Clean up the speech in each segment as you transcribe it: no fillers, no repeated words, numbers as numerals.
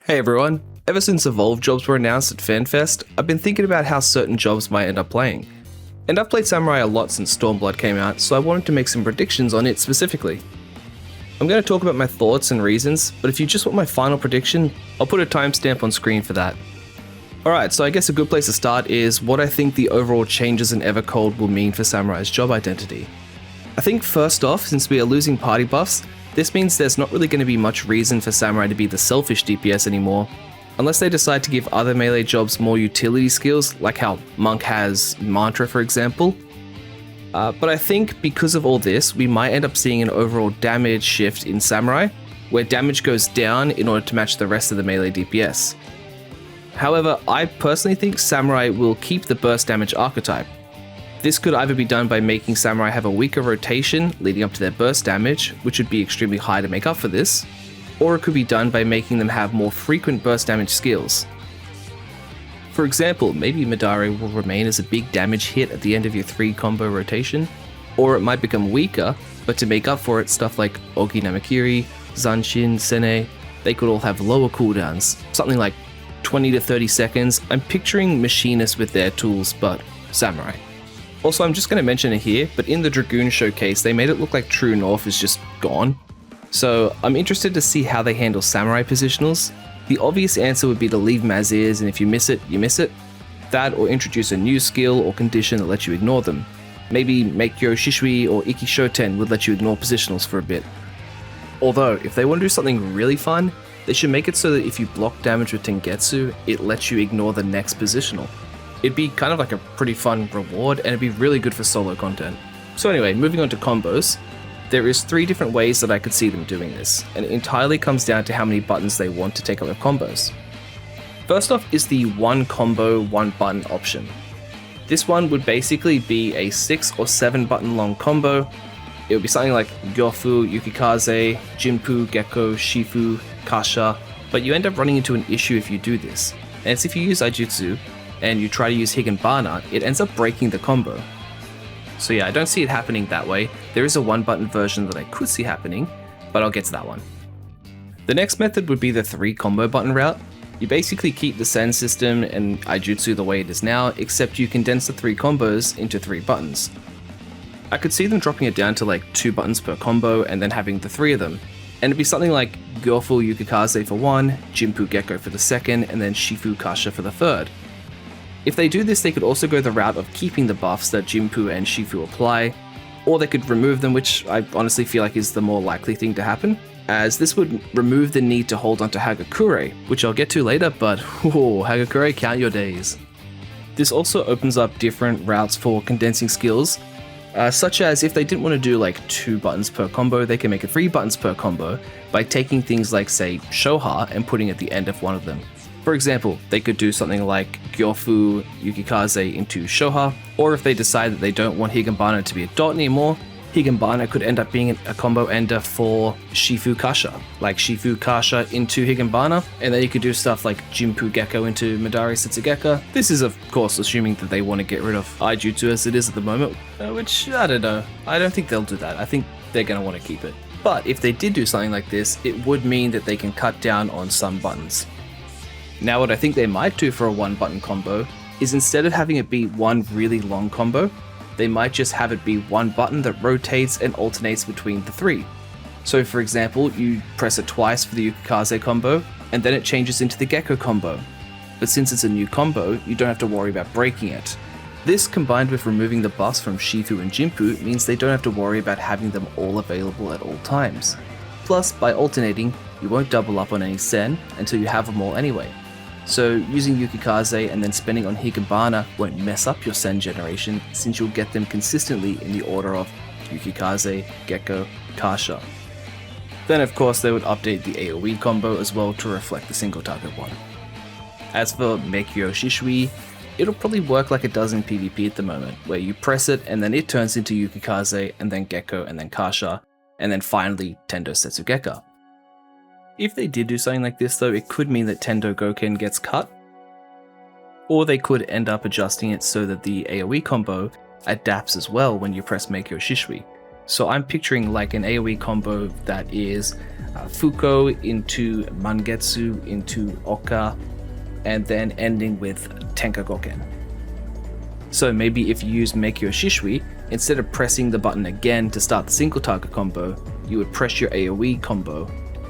Hey everyone, ever since Evolve jobs were announced at FanFest, I've been thinking about how certain jobs might end up playing. And I've played Samurai a lot since Stormblood came out, so I wanted to make some predictions on it specifically. I'm going to talk about my thoughts and reasons, but if you just want my final prediction, I'll put a timestamp on screen for that. Alright, so I guess a good place to start is what I think the overall changes in Evercold will mean for Samurai's job identity. I think first off, since we are losing party buffs, this means there's not really going to be much reason for Samurai to be the selfish DPS anymore, unless they decide to give other melee jobs more utility skills, like how Monk has Mantra for example. But I think because of all this, we might end up seeing an overall damage shift in Samurai, where damage goes down in order to match the rest of the melee DPS. However, I personally think Samurai will keep the burst damage archetype. This could either be done by making Samurai have a weaker rotation leading up to their burst damage, which would be extremely high to make up for this, or it could be done by making them have more frequent burst damage skills. For example, maybe Madare will remain as a big damage hit at the end of your 3 combo rotation, or it might become weaker, but to make up for it, stuff like Ogi Namakiri, Zanshin, Sene, they could all have lower cooldowns, something like 20 to 30 seconds. I'm picturing Machinists with their tools, but Samurai. Also, I'm just going to mention it here, but in the Dragoon showcase, they made it look like True North is just gone. So I'm interested to see how they handle Samurai positionals. The obvious answer would be to leave them as is, and if you miss it, you miss it. That, or introduce a new skill or condition that lets you ignore them. Maybe Meikyo Shishui or Iki Shoten would let you ignore positionals for a bit. Although, if they want to do something really fun, they should make it so that if you block damage with Tengetsu, it lets you ignore the next positional. It'd be kind of like a pretty fun reward, and it'd be really good for solo content. So anyway, moving on to combos. There is 3 different ways that I could see them doing this, and it entirely comes down to how many buttons they want to take up with combos. First off is the 1 combo, 1 button option. This one would basically be a 6 or 7 button long combo. It would be something like Gyofu, Yukikaze, Jinpu, Gecko, Shifu, Kasha, but you end up running into an issue if you do this. And it's if you use Aijutsu, and you try to use Higanbana, it ends up breaking the combo. So yeah, I don't see it happening that way. There is a 1 button version that I could see happening, but I'll get to that one. The next method would be the 3 combo button route. You basically keep the Sen system and Aijutsu the way it is now, except you condense the 3 combos into 3 buttons. I could see them dropping it down to like 2 buttons per combo and then having the 3 of them. And it'd be something like Gyofu Yukikaze for 1, Jinpu Gecko for the 2nd, and then Shifu Kasha for the 3rd. If they do this, they could also go the route of keeping the buffs that Jinpu and Shifu apply, or they could remove them, which I honestly feel like is the more likely thing to happen, as this would remove the need to hold onto Hagakure, which I'll get to later, but whoa, Hagakure, count your days. This also opens up different routes for condensing skills, such as if they didn't want to do like 2 buttons per combo, they can make it 3 buttons per combo by taking things like, say, Shoha and putting at the end of one of them. For example, they could do something like Gyofu Yukikaze into Shoha, or if they decide that they don't want Higanbana to be a dot anymore, Higanbana could end up being a combo ender for Shifu Kasha, like Shifu Kasha into Higanbana, and then you could do stuff like Jinpu Gecko into Madare Setsugeka. This is of course assuming that they want to get rid of Aijutsu as it is at the moment, which I don't know. I don't think they'll do that. I think they're going to want to keep it. But if they did do something like this, it would mean that they can cut down on some buttons. Now what I think they might do for a 1 button combo is instead of having it be 1 really long combo, they might just have it be 1 button that rotates and alternates between the 3. So for example, you press it twice for the Yukikaze combo, and then it changes into the Gecko combo. But since it's a new combo, you don't have to worry about breaking it. This combined with removing the buffs from Shifu and Jinpu means they don't have to worry about having them all available at all times. Plus, by alternating, you won't double up on any Sen until you have them all anyway. So using Yukikaze and then spending on Higanbana won't mess up your Sen generation, since you'll get them consistently in the order of Yukikaze, Gecko, Kasha. Then of course they would update the AoE combo as well to reflect the single target one. As for Meikyo Shishui, it'll probably work like it does in PvP at the moment, where you press it and then it turns into Yukikaze and then Gecko and then Kasha, and then finally Tendo Setsugeka. If they did do something like this though, it could mean that Tendo Goken gets cut, or they could end up adjusting it so that the AoE combo adapts as well when you press Meikyo Shishui. So I'm picturing like an AoE combo that is Fuko into Mangetsu into Oka, and then ending with Tenkagoken. So maybe if you use Meikyo Shishui, instead of pressing the button again to start the single target combo, you would press your AoE combo,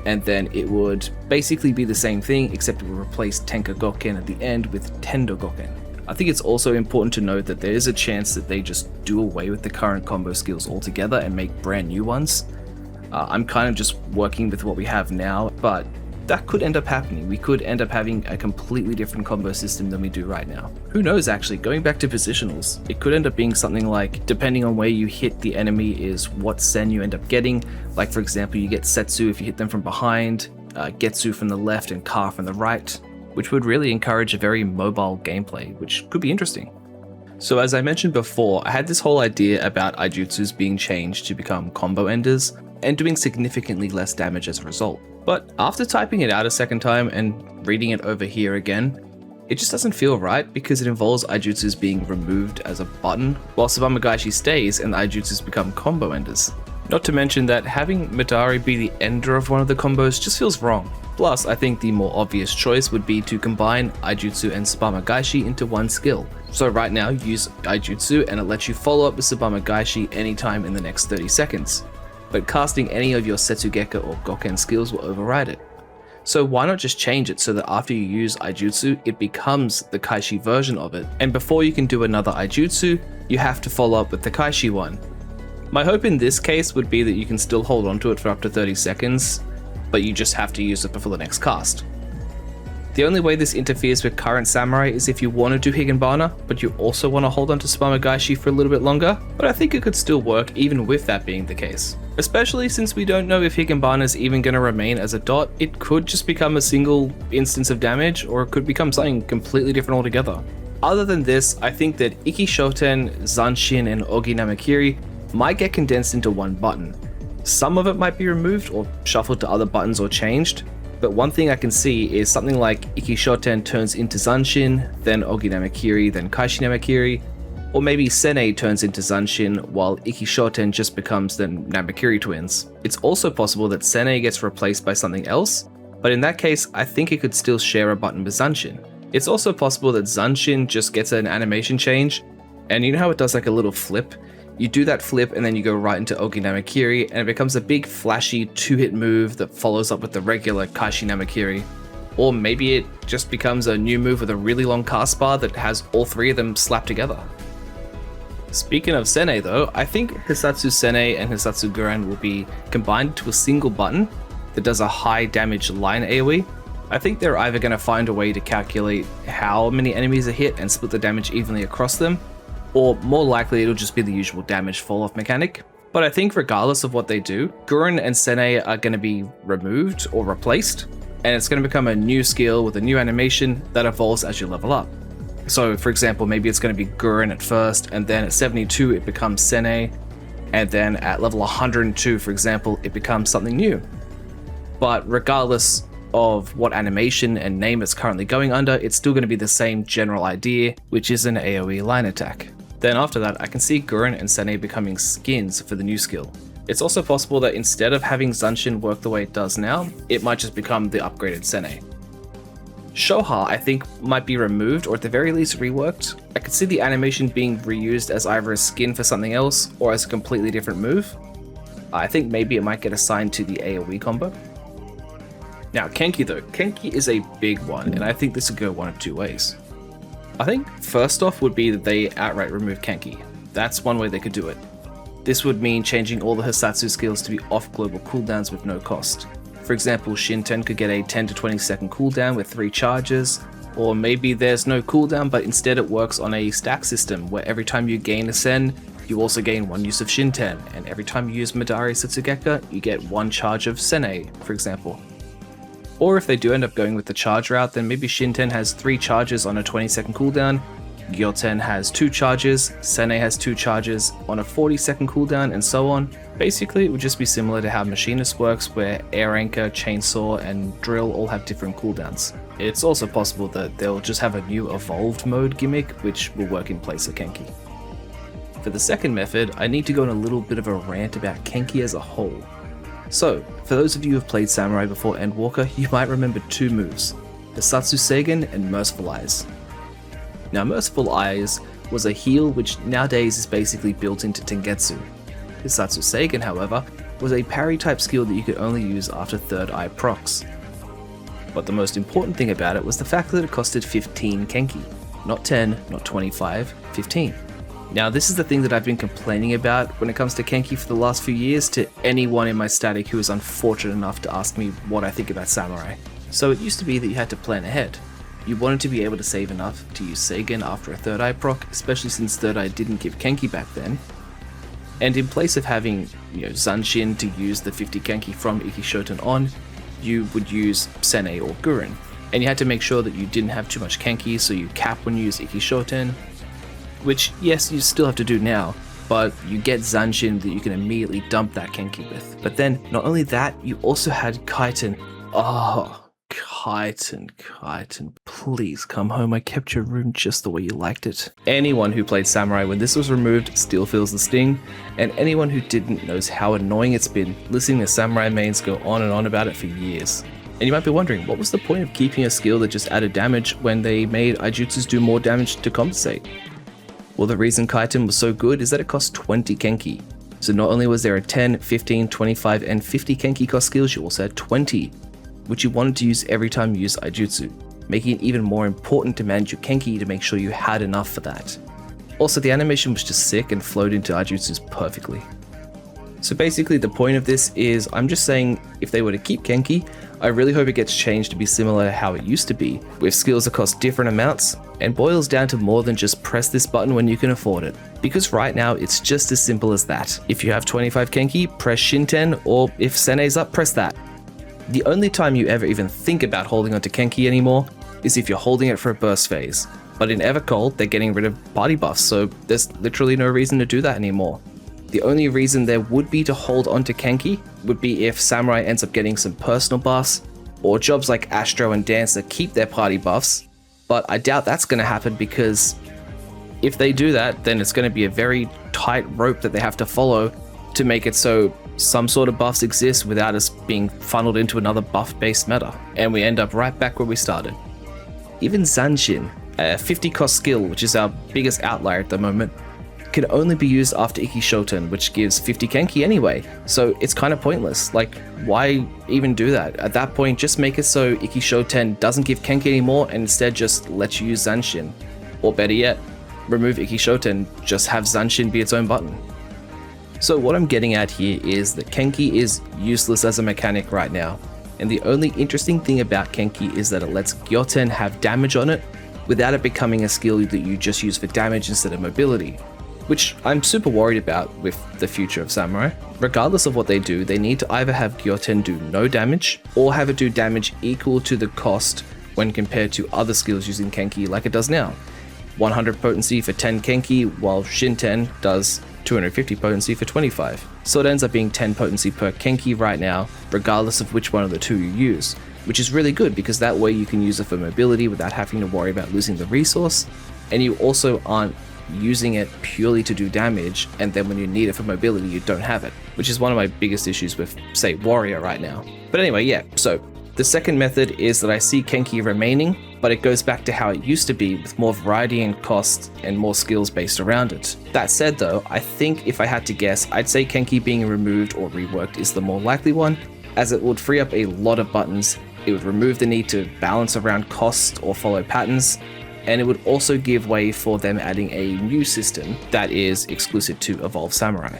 and then it would basically be the same thing, except it would replace Tenkagoken at the end with Tendogoken. I think it's also important to note that there is a chance that they just do away with the current combo skills altogether and make brand new ones. I'm kind of just working with what we have now, but that could end up happening. We could end up having a completely different combo system than we do right now. Who knows actually, going back to positionals, it could end up being something like, depending on where you hit the enemy is what sen you end up getting. Like for example, you get Setsu if you hit them from behind, Getsu from the left and Ka from the right, which would really encourage a very mobile gameplay, which could be interesting. So as I mentioned before, I had this whole idea about Aijutsus being changed to become combo enders, and doing significantly less damage as a result. But after typing it out a second time and reading it over here again, it just doesn't feel right because it involves Aijutsus being removed as a button, while Subamagaishi stays and the Aijutsus become combo enders. Not to mention that having Midari be the ender of one of the combos just feels wrong. Plus, I think the more obvious choice would be to combine Aijutsu and Subamagaishi into one skill. So right now, use Aijutsu and it lets you follow up with Subamagaishi anytime in the next 30 seconds. But casting any of your Setsugeka or Goken skills will override it. So why not just change it so that after you use Aijutsu, it becomes the Kaishi version of it, and before you can do another Aijutsu, you have to follow up with the Kaishi one. My hope in this case would be that you can still hold onto it for up to 30 seconds, but you just have to use it before the next cast. The only way this interferes with current samurai is if you want to do Higanbana, but you also want to hold on to Subamagaishi for a little bit longer, but I think it could still work even with that being the case. Especially since we don't know if Higanbana is even going to remain as a dot, it could just become a single instance of damage, or it could become something completely different altogether. Other than this, I think that Iki Shoten, Zanshin, and Ogi Namakiri might get condensed into one button. Some of it might be removed or shuffled to other buttons or changed, but one thing I can see is something like Iki Shoten turns into Zanshin, then Ogi Namakiri, then Kaishi Namakiri, or maybe Sene turns into Zanshin while Iki Shoten just becomes the Namakiri twins. It's also possible that Sene gets replaced by something else, but in that case, I think it could still share a button with Zanshin. It's also possible that Zanshin just gets an animation change, and you know how it does like a little flip? You do that flip and then you go right into Ogi Namakiri and it becomes a big flashy 2-hit move that follows up with the regular Kaishi Namakiri. Or maybe it just becomes a new move with a really long cast bar that has all three of them slapped together. Speaking of Sene though, I think Hisatsu Sene and Hisatsu Guren will be combined to a single button that does a high damage line AoE. I think they're either going to find a way to calculate how many enemies are hit and split the damage evenly across them, or more likely it'll just be the usual damage fall-off mechanic. But I think regardless of what they do, Guren and Sene are going to be removed or replaced, and it's going to become a new skill with a new animation that evolves as you level up. So for example, maybe it's going to be Guren at first, and then at 72 it becomes Sene, and then at level 102, for example, it becomes something new. But regardless of what animation and name it's currently going under, it's still going to be the same general idea, which is an AoE line attack. Then after that, I can see Guren and Sene becoming skins for the new skill. It's also possible that instead of having Zanshin work the way it does now, it might just become the upgraded Sene. Shoha, I think, might be removed or at the very least reworked. I could see the animation being reused as either a skin for something else or as a completely different move. I think maybe it might get assigned to the AoE combo. Now Kenki though, Kenki is a big one, and I think this would go one of two ways. I think first off would be that they outright remove Kenki. That's one way they could do it. This would mean changing all the Hisatsu skills to be off global cooldowns with no cost. For example, Shinten could get a 10 to 20 second cooldown with 3 charges, or maybe there's no cooldown but instead it works on a stack system where every time you gain a Sen, you also gain 1 use of Shinten, and every time you use Midari Setsugeka, you get 1 charge of Sene, for example. Or if they do end up going with the charge route, then maybe Shinten has 3 charges on a 20-second cooldown, Gyoten has 2 charges, Sene has 2 charges on a 40-second cooldown, and so on. Basically, it would just be similar to how Machinist works, where Air Anchor, Chainsaw, and Drill all have different cooldowns. It's also possible that they'll just have a new evolved mode gimmick, which will work in place of Kenki. For the second method, I need to go on a little bit of a rant about Kenki as a whole. So, for those of you who have played Samurai before Endwalker, you might remember two moves, Hisatsu Seigen and Merciful Eyes. Now Merciful Eyes was a heal which nowadays is basically built into Tengetsu. Hisatsu Seigen, however, was a parry type skill that you could only use after third eye procs. But the most important thing about it was the fact that it costed 15 Kenki. Not 10, not 25, 15. Now this is the thing that I've been complaining about when it comes to Kenki for the last few years to anyone in my static who is unfortunate enough to ask me what I think about Samurai. So it used to be that you had to plan ahead. You wanted to be able to save enough to use Seigen after a third eye proc, especially since third eye didn't give Kenki back then. And in place of having, Zanshin to use the 50 Kenki from Ikishoten on, you would use Sene or Gurin. And you had to make sure that you didn't have too much Kenki, so you cap when you use Ikishoten. Which, yes, you still have to do now, but you get Zanshin that you can immediately dump that Kenki with. But then, not only that, you also had Kaiten. Oh, Kaiten, please come home. I kept your room just the way you liked it. Anyone who played Samurai when this was removed still feels the sting, and anyone who didn't knows how annoying it's been listening to Samurai mains go on and on about it for years. And you might be wondering, what was the point of keeping a skill that just added damage when they made Aijutsus do more damage to compensate? Well, the reason Kaiten was so good is that it cost 20 Kenki. So not only was there a 10, 15, 25, and 50 Kenki cost skills, you also had 20, which you wanted to use every time you use Aijutsu, making it even more important to manage your Kenki to make sure you had enough for that. Also, the animation was just sick and flowed into Aijutsus perfectly. So basically the point of this is, I'm just saying if they were to keep Kenki, I really hope it gets changed to be similar to how it used to be, with skills that cost different amounts, and boils down to more than just press this button when you can afford it. Because right now, it's just as simple as that. If you have 25 Kenki, press Shinten, or if Sene's up, press that. The only time you ever even think about holding onto Kenki anymore is if you're holding it for a burst phase. But in Evercold, they're getting rid of party buffs, so there's literally no reason to do that anymore. The only reason there would be to hold onto Kenki would be if Samurai ends up getting some personal buffs, or jobs like Astro and Dancer keep their party buffs, but I doubt that's going to happen because if they do that, then it's going to be a very tight rope that they have to follow to make it so some sort of buffs exist without us being funneled into another buff-based meta, and we end up right back where we started. Even Zanshin, a 50 cost skill, which is our biggest outlier at the moment, can only be used after Ikishoten, which gives 50 Kenki anyway, so it's kind of pointless. Like, why even do that? At that point, just make it so Ikishoten doesn't give Kenki anymore and instead just let you use Zanshin. Or better yet, remove Ikishoten, just have Zanshin be its own button. So what I'm getting at here is that Kenki is useless as a mechanic right now, and the only interesting thing about Kenki is that it lets Gyoten have damage on it without it becoming a skill that you just use for damage instead of mobility, which I'm super worried about with the future of Samurai. Regardless of what they do, they need to either have Gyoten do no damage, or have it do damage equal to the cost when compared to other skills using Kenki like it does now. 100 potency for 10 Kenki, while Shinten does 250 potency for 25. So it ends up being 10 potency per Kenki right now, regardless of which one of the two you use, which is really good because that way you can use it for mobility without having to worry about losing the resource, and you also aren't using it purely to do damage, and then when you need it for mobility you don't have it, which is one of my biggest issues with, say, Warrior right now. But anyway, yeah, so the second method is that I see Kenki remaining, but it goes back to how it used to be with more variety and cost and more skills based around it. That said though, I think if I had to guess, I'd say Kenki being removed or reworked is the more likely one, as it would free up a lot of buttons, it would remove the need to balance around cost or follow patterns, and it would also give way for them adding a new system that is exclusive to Evolve Samurai.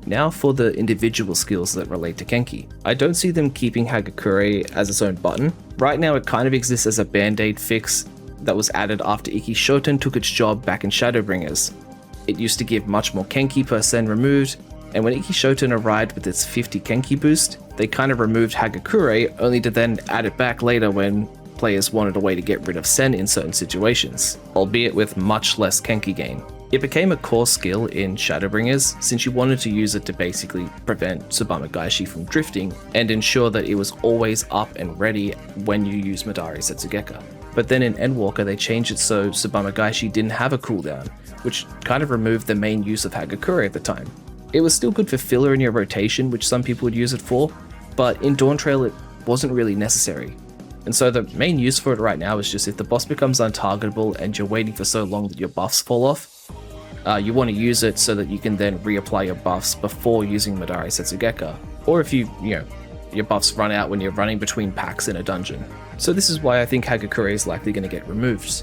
Now for the individual skills that relate to Kenki. I don't see them keeping Hagakure as its own button. Right now it kind of exists as a band-aid fix that was added after Ikishoten took its job back in Shadowbringers. It used to give much more Kenki per sen removed, and when Ikishoten arrived with its 50 Kenki boost, they kind of removed Hagakure only to then add it back later when players wanted a way to get rid of Sen in certain situations, albeit with much less Kenki gain. It became a core skill in Shadowbringers since you wanted to use it to basically prevent Tsubame Gaishi from drifting and ensure that it was always up and ready when you use Madari Setsugeka. But then in Endwalker they changed it so Tsubame Gaishi didn't have a cooldown, which kind of removed the main use of Hagakure at the time. It was still good for filler in your rotation, which some people would use it for, but in Dawntrail it wasn't really necessary. And so the main use for it right now is just if the boss becomes untargetable and you're waiting for so long that your buffs fall off, you want to use it so that you can then reapply your buffs before using Madari Setsugeka, or if your buffs run out when you're running between packs in a dungeon. So this is why I think Hagakure is likely going to get removed.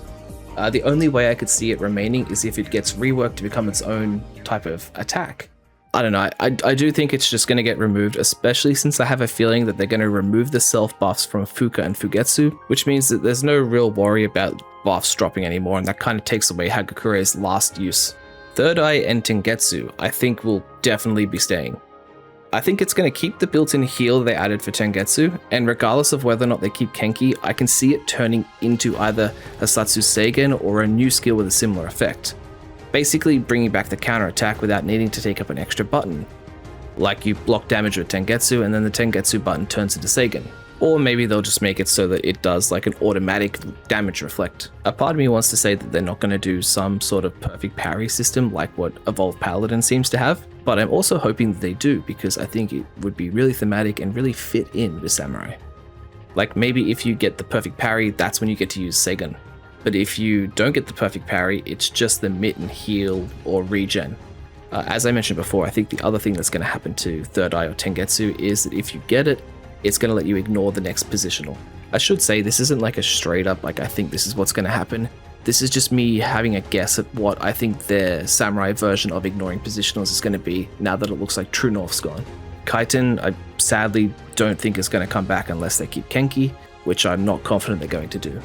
The only way I could see it remaining is if it gets reworked to become its own type of attack. I don't know, I do think it's just going to get removed, especially since I have a feeling that they're going to remove the self buffs from Fuka and Fugetsu, which means that there's no real worry about buffs dropping anymore, and that kind of takes away Hagakure's last use. Third Eye and Tengetsu I think will definitely be staying. I think it's going to keep the built-in heal they added for Tengetsu, and regardless of whether or not they keep Kenki, I can see it turning into either a Satsu Seigen or a new skill with a similar effect. Basically bringing back the counter attack without needing to take up an extra button. Like you block damage with Tengetsu and then the Tengetsu button turns into Seigen. Or maybe they'll just make it so that it does like an automatic damage reflect. A part of me wants to say that they're not going to do some sort of perfect parry system like what Evolved Paladin seems to have, but I'm also hoping that they do because I think it would be really thematic and really fit in with Samurai. Like maybe if you get the perfect parry, that's when you get to use Seigen. But if you don't get the perfect parry, it's just the mitten heal or regen. As I mentioned before, I think the other thing that's going to happen to Third Eye or Tengetsu is that if you get it, it's going to let you ignore the next positional. I should say this isn't like a straight up, like I think this is what's going to happen. This is just me having a guess at what I think their Samurai version of ignoring positionals is going to be now that it looks like True North's gone. Kaiten, I sadly don't think is going to come back unless they keep Kenki, which I'm not confident they're going to do.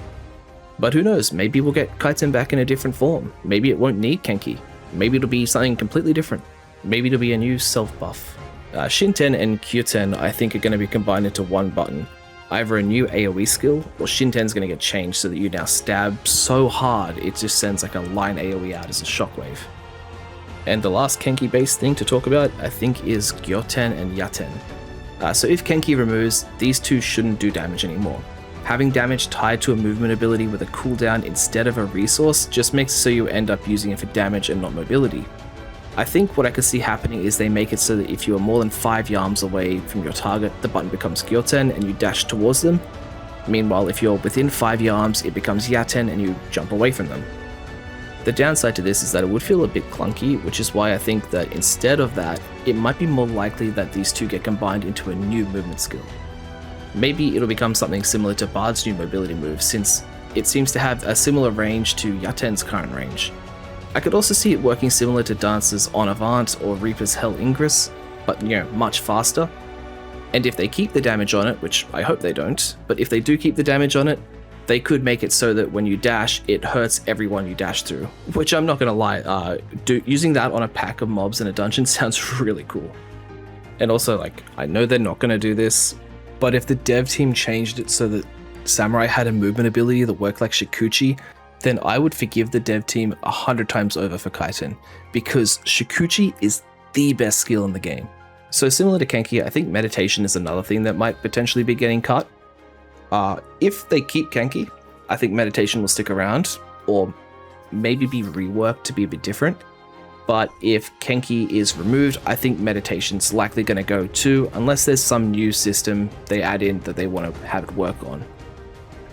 But who knows, maybe we'll get Kaiten back in a different form. Maybe it won't need Kenki. Maybe it'll be something completely different. Maybe it'll be a new self-buff. Shinten and Kyuten I think are going to be combined into one button. Either a new AoE skill, or Shinten's going to get changed so that you now stab so hard it just sends like a line AoE out as a shockwave. And the last Kenki-based thing to talk about I think is Gyoten and Yaten. So if Kenki removes, these two shouldn't do damage anymore. Having damage tied to a movement ability with a cooldown instead of a resource just makes it so you end up using it for damage and not mobility. I think what I could see happening is they make it so that if you are more than 5 yards away from your target, the button becomes Gyoten and you dash towards them. Meanwhile, if you're within 5 yards, it becomes Yaten and you jump away from them. The downside to this is that it would feel a bit clunky, which is why I think that instead of that, it might be more likely that these two get combined into a new movement skill. Maybe it'll become something similar to Bard's new mobility move, since it seems to have a similar range to Yaten's current range. I could also see it working similar to Dance's On Avant or Reaper's Hell Ingress, but much faster. And if they keep the damage on it, which I hope they don't, but if they do keep the damage on it, they could make it so that when you dash, it hurts everyone you dash through. Which I'm not gonna lie, using that on a pack of mobs in a dungeon sounds really cool. And also, I know they're not gonna do this, but if the dev team changed it so that Samurai had a movement ability that worked like Shikuchi, then I would forgive the dev team 100 times over for Kaiten, because Shikuchi is the best skill in the game. So similar to Kenki, I think meditation is another thing that might potentially be getting cut. If they keep Kenki, I think meditation will stick around, or maybe be reworked to be a bit different. But if Kenki is removed, I think meditation's likely going to go too, unless there's some new system they add in that they want to have it work on.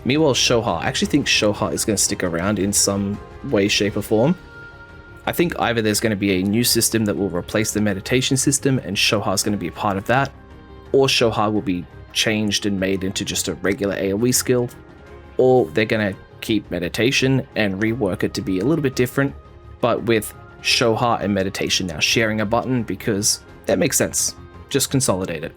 Meanwhile, Shoha, I actually think Shoha is going to stick around in some way, shape or form. I think either there's going to be a new system that will replace the meditation system and Shoha is going to be a part of that, or Shoha will be changed and made into just a regular AoE skill, or they're going to keep meditation and rework it to be a little bit different, but with Shoha and meditation now sharing a button, because that makes sense. Just consolidate it.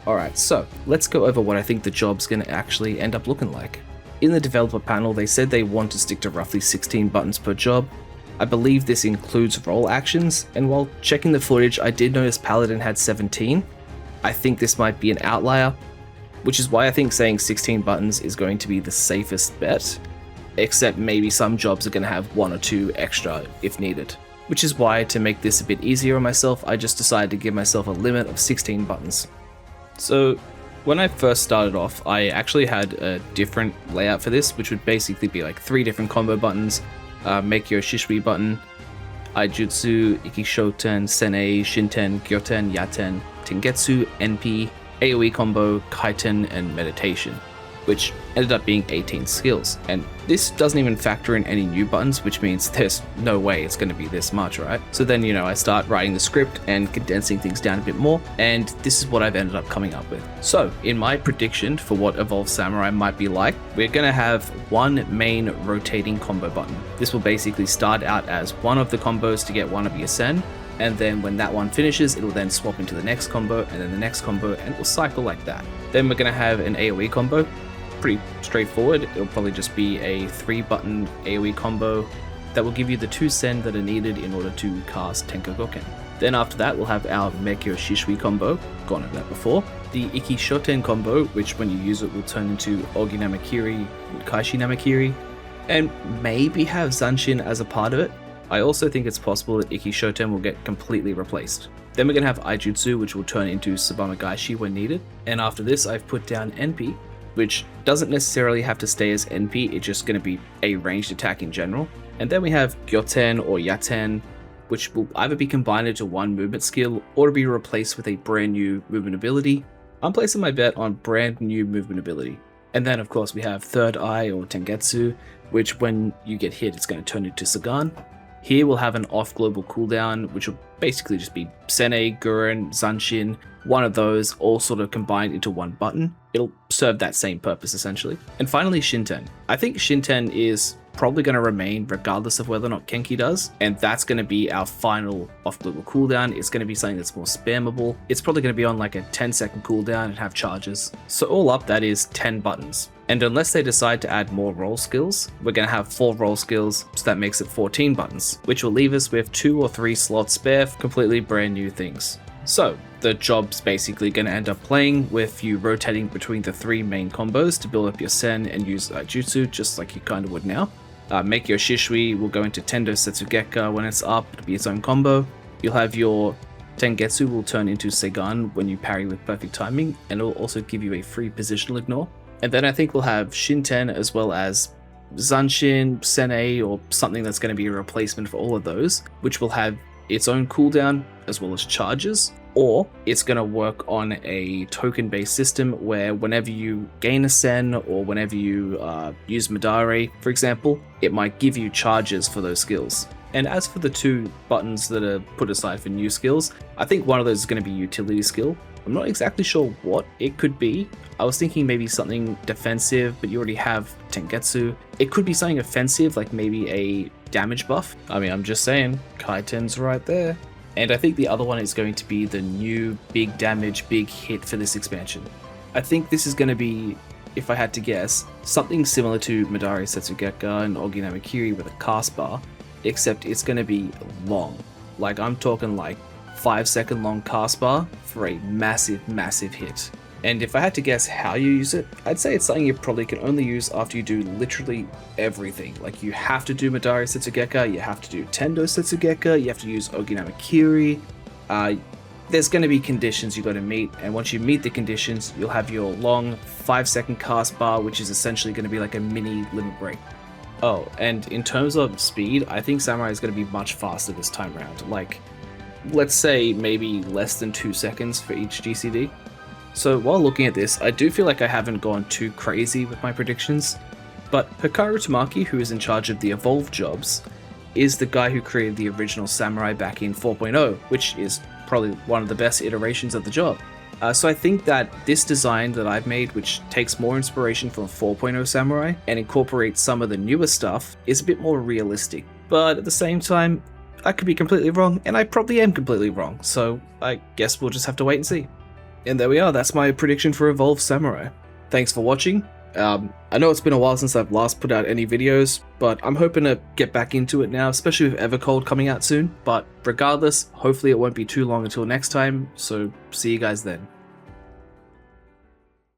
Alright, so let's go over what I think the job's going to actually end up looking like. In the developer panel, they said they want to stick to roughly 16 buttons per job. I believe this includes role actions, and while checking the footage, I did notice Paladin had 17. I think this might be an outlier. which is why I think saying 16 buttons is going to be the safest bet, except maybe some jobs are going to have 1 or 2 extra if needed. Which is why, to make this a bit easier on myself, I just decided to give myself a limit of 16 buttons. So when I first started off, I actually had a different layout for this, which would basically be like 3 different combo buttons, Make Your Shishui button, Aijutsu, Ikishoten, Senei, Shinten, Gyoten, Yaten, Tengetsu, NP, AoE combo, Kaiten, and Meditation, which ended up being 18 skills. And this doesn't even factor in any new buttons, which means there's no way it's going to be this much, right? So then, I start writing the script and condensing things down a bit more, and this is what I've ended up coming up with. So in my prediction for what Evolved Samurai might be like, we're going to have one main rotating combo button. This will basically start out as one of the combos to get one of your Sen, and then when that one finishes, it'll then swap into the next combo, and then the next combo, and it'll cycle like that. Then we're going to have an AoE combo. Pretty straightforward. It'll probably just be a 3-button AoE combo that will give you the 2 Sen that are needed in order to cast Tenkagoken. Then after that, we'll have our Mekyo Shishui combo, gone over that before. The Iki Shoten combo, which when you use it will turn into Ogi Namakiri and Kaishi Namakiri, and maybe have Zanshin as a part of it. I also think it's possible that Iki Shoten will get completely replaced. Then we're going to have Aijutsu, which will turn into Sabama Gaishi when needed. And after this, I've put down NP, which doesn't necessarily have to stay as NP, it's just going to be a ranged attack in general. And then we have Gyoten or Yaten, which will either be combined into one movement skill or to be replaced with a brand new movement ability. I'm placing my bet on brand new movement ability. And then of course we have Third Eye or Tengetsu, which when you get hit it's going to turn into Sagan. Here we'll have an off global cooldown, which will basically just be Senei, Gurren, Zanshin, one of those all sort of combined into one button. It'll serve that same purpose essentially. And finally Shinten. I think Shinten is probably going to remain regardless of whether or not Kenki does, and that's going to be our final off global cooldown. It's going to be something that's more spammable. It's probably going to be on like a 10-second cooldown and have charges. So all up, that is 10 buttons. And unless they decide to add more role skills, we're going to have 4 role skills, so that makes it 14 buttons, which will leave us with 2 or 3 slots spare for completely brand new things. So the job's basically going to end up playing with you rotating between the 3 main combos to build up your Sen and use Jutsu, just like you kind of would now. Make Your Shishui will go into Tendo Setsugeka when it's up to be its own combo. You'll have your Tengetsu will turn into Sagan when you parry with perfect timing, and it will also give you a free positional ignore. And then I think we'll have Shinten as well as Zanshin, Senei, or something that's going to be a replacement for all of those, which will have its own cooldown as well as charges, or it's going to work on a token-based system where whenever you gain a Sen or whenever you use Madare, for example, it might give you charges for those skills. And as for the 2 buttons that are put aside for new skills, I think one of those is going to be utility skill. I'm not exactly sure what it could be. I was thinking maybe something defensive, but you already have Tengetsu. It could be something offensive, like maybe a damage buff. I mean, I'm just saying, Kaiten's right there. And I think the other one is going to be the new big damage, big hit for this expansion. I think this is going to be, if I had to guess, something similar to Madare Setsugeka and Ogi Namakiri with a cast bar, except it's going to be long. Like, I'm talking like 5-second long cast bar for a massive, massive hit. And if I had to guess how you use it, I'd say it's something you probably can only use after you do literally everything. Like, you have to do Madare Setsugeka, you have to do Tendo Setsugeka, you have to use Ogi Namakiri. There's going to be conditions you got to meet, and once you meet the conditions, you'll have your long 5-second cast bar, which is essentially going to be like a mini limit break. Oh, and in terms of speed, I think Samurai is going to be much faster this time around. Like, let's say maybe less than 2 seconds for each GCD. So while looking at this, I do feel like I haven't gone too crazy with my predictions, but Hikaru Tamaki, who is in charge of the Evolved jobs, is the guy who created the original Samurai back in 4.0, which is probably one of the best iterations of the job. So I think that this design that I've made, which takes more inspiration from 4.0 Samurai and incorporates some of the newer stuff, is a bit more realistic. But at the same time, I could be completely wrong, and I probably am completely wrong, so I guess we'll just have to wait and see. And there we are, that's my prediction for Evolved Samurai. Thanks for watching. I know it's been a while since I've last put out any videos, but I'm hoping to get back into it now, especially with Evercold coming out soon. But regardless, hopefully it won't be too long until next time, so see you guys then.